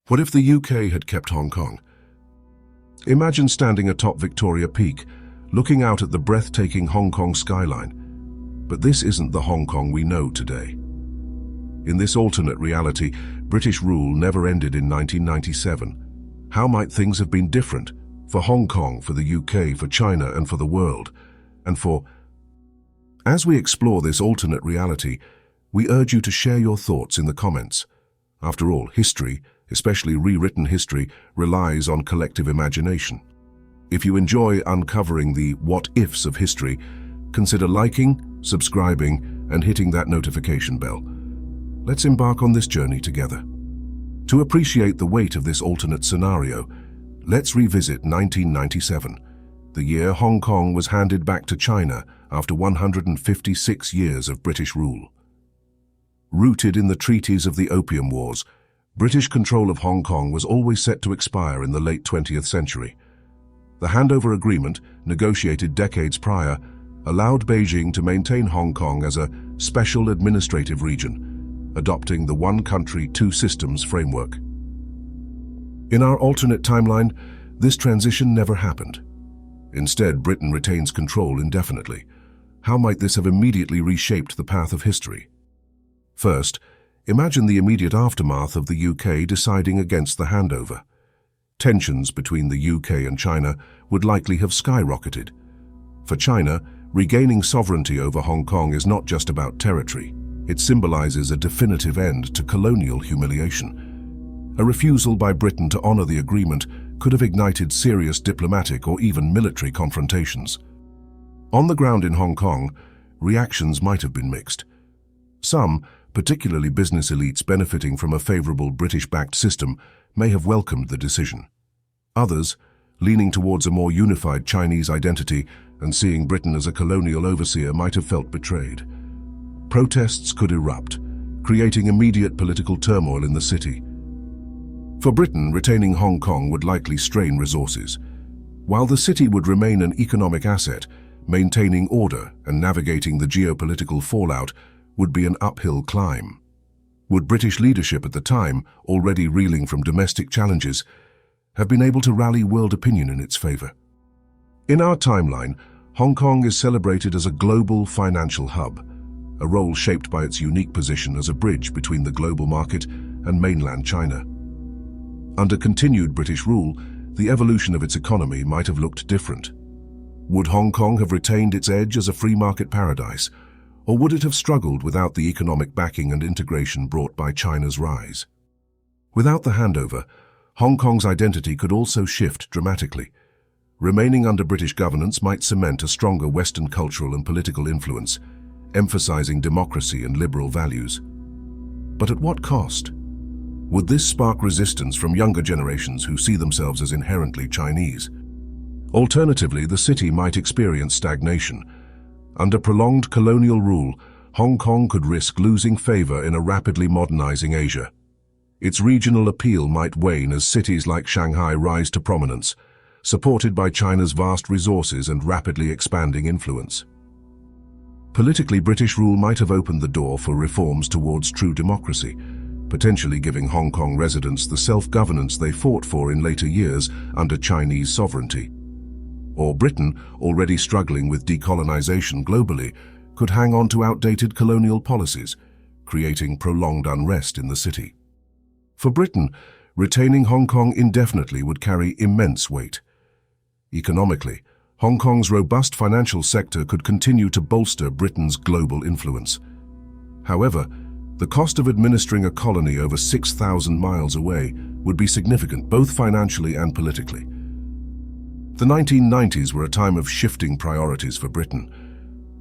What if the UK had kept Hong Kong? Imagine standing atop Victoria Peak, looking out at the breathtaking Hong Kong skyline. But this isn't the Hong Kong we know today. In this alternate reality, British rule never ended in 1997. How might things have been different for Hong Kong, for the UK, for China, and for the world? As we explore this alternate reality, we urge you to share your thoughts in the comments. After all, history, especially rewritten history, relies on collective imagination. If you enjoy uncovering the what-ifs of history, consider liking, subscribing, and hitting that notification bell. Let's embark on this journey together. To appreciate the weight of this alternate scenario, let's revisit 1997, the year Hong Kong was handed back to China after 156 years of British rule. Rooted in the treaties of the Opium Wars, British control of Hong Kong was always set to expire in the late 20th century. The handover agreement, negotiated decades prior, allowed Beijing to maintain Hong Kong as a special administrative region, adopting the one country, two systems framework. In our alternate timeline, this transition never happened. Instead, Britain retains control indefinitely. How might this have immediately reshaped the path of history? First, imagine the immediate aftermath of the UK deciding against the handover. Tensions between the UK and China would likely have skyrocketed. For China, regaining sovereignty over Hong Kong is not just about territory. It symbolizes a definitive end to colonial humiliation. A refusal by Britain to honor the agreement could have ignited serious diplomatic or even military confrontations. On the ground in Hong Kong, reactions might have been mixed. Some, particularly business elites benefiting from a favorable British-backed system, may have welcomed the decision. Others, leaning towards a more unified Chinese identity and seeing Britain as a colonial overseer, might have felt betrayed. Protests could erupt, creating immediate political turmoil in the city. For Britain, retaining Hong Kong would likely strain resources. While the city would remain an economic asset, maintaining order and navigating the geopolitical fallout would be an uphill climb. Would British leadership at the time, already reeling from domestic challenges, have been able to rally world opinion in its favor? In our timeline, Hong Kong is celebrated as a global financial hub, a role shaped by its unique position as a bridge between the global market and mainland China. Under continued British rule, the evolution of its economy might have looked different. Would Hong Kong have retained its edge as a free market paradise, or would it have struggled without the economic backing and integration brought by China's rise? Without the handover, Hong Kong's identity could also shift dramatically. Remaining under British governance might cement a stronger Western cultural and political influence, emphasizing democracy and liberal values. But at what cost? Would this spark resistance from younger generations who see themselves as inherently Chinese? Alternatively, the city might experience stagnation. Under prolonged colonial rule, Hong Kong could risk losing favor in a rapidly modernizing Asia. Its regional appeal might wane as cities like Shanghai rise to prominence, supported by China's vast resources and rapidly expanding influence. Politically, British rule might have opened the door for reforms towards true democracy, potentially giving Hong Kong residents the self-governance they fought for in later years under Chinese sovereignty. Or Britain, already struggling with decolonization globally, could hang on to outdated colonial policies, creating prolonged unrest in the city. For Britain, retaining Hong Kong indefinitely would carry immense weight. Economically, Hong Kong's robust financial sector could continue to bolster Britain's global influence. However, the cost of administering a colony over 6,000 miles away would be significant both financially and politically. The 1990s were a time of shifting priorities for Britain.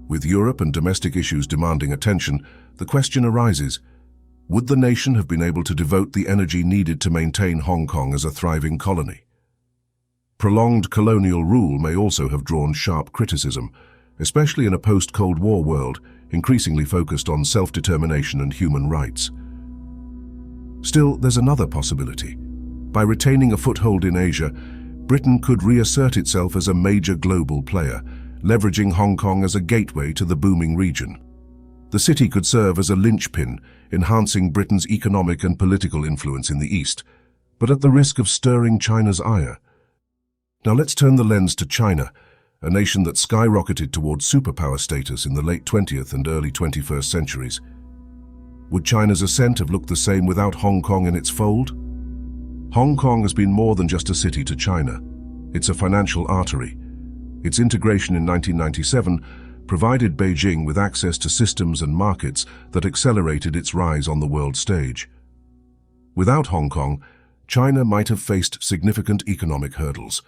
With Europe and domestic issues demanding attention, the question arises, would the nation have been able to devote the energy needed to maintain Hong Kong as a thriving colony? Prolonged colonial rule may also have drawn sharp criticism, especially in a post-Cold War world increasingly focused on self-determination and human rights. Still, there's another possibility. By retaining a foothold in Asia, Britain could reassert itself as a major global player, leveraging Hong Kong as a gateway to the booming region. The city could serve as a linchpin, enhancing Britain's economic and political influence in the East, but at the risk of stirring China's ire. Now let's turn the lens to China, a nation that skyrocketed towards superpower status in the late 20th and early 21st centuries. Would China's ascent have looked the same without Hong Kong in its fold? Hong Kong has been more than just a city to China. It's a financial artery. Its integration in 1997 provided Beijing with access to systems and markets that accelerated its rise on the world stage. Without Hong Kong, China might have faced significant economic hurdles.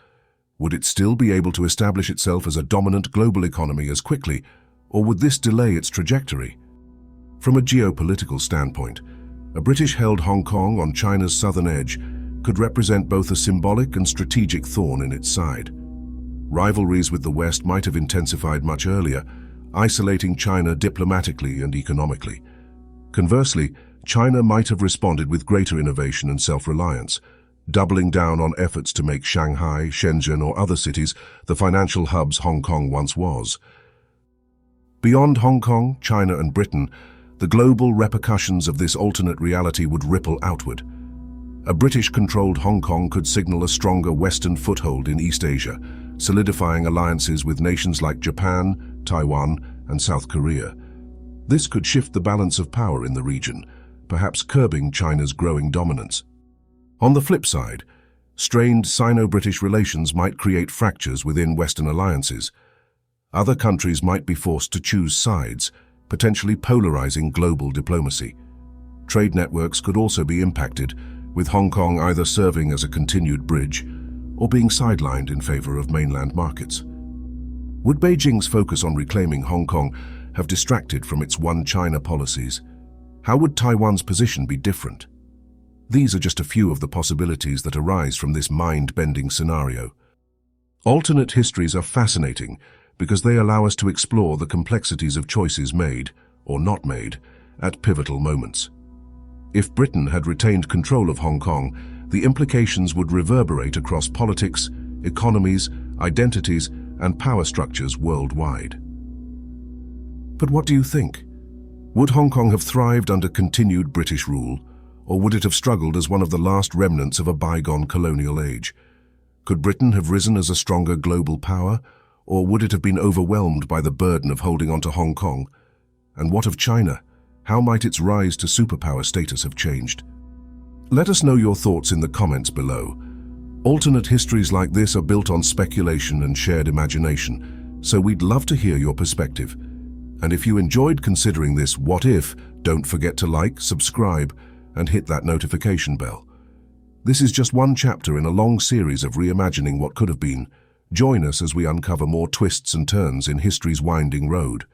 Would it still be able to establish itself as a dominant global economy as quickly, or would this delay its trajectory? From a geopolitical standpoint, a British-held Hong Kong on China's southern edge could represent both a symbolic and strategic thorn in its side. Rivalries with the West might have intensified much earlier, isolating China diplomatically and economically. Conversely, China might have responded with greater innovation and self-reliance, doubling down on efforts to make Shanghai, Shenzhen, or other cities the financial hubs Hong Kong once was. Beyond Hong Kong, China, and Britain, the global repercussions of this alternate reality would ripple outward. A British-controlled Hong Kong could signal a stronger Western foothold in East Asia, solidifying alliances with nations like Japan, Taiwan, and South Korea. This could shift the balance of power in the region, perhaps curbing China's growing dominance. On the flip side, strained Sino-British relations might create fractures within Western alliances. Other countries might be forced to choose sides, potentially polarizing global diplomacy. Trade networks could also be impacted, with Hong Kong either serving as a continued bridge or being sidelined in favor of mainland markets. Would Beijing's focus on reclaiming Hong Kong have distracted from its One China policies? How would Taiwan's position be different? These are just a few of the possibilities that arise from this mind-bending scenario. Alternate histories are fascinating because they allow us to explore the complexities of choices made, or not made, at pivotal moments. If Britain had retained control of Hong Kong, the implications would reverberate across politics, economies, identities, and power structures worldwide. But what do you think? Would Hong Kong have thrived under continued British rule, or would it have struggled as one of the last remnants of a bygone colonial age? Could Britain have risen as a stronger global power, or would it have been overwhelmed by the burden of holding on to Hong Kong? And what of China? How might its rise to superpower status have changed? Let us know your thoughts in the comments below. Alternate histories like this are built on speculation and shared imagination, so we'd love to hear your perspective. And if you enjoyed considering this what if, don't forget to like, subscribe, and hit that notification bell. This is just one chapter in a long series of reimagining what could have been. Join us as we uncover more twists and turns in history's winding road.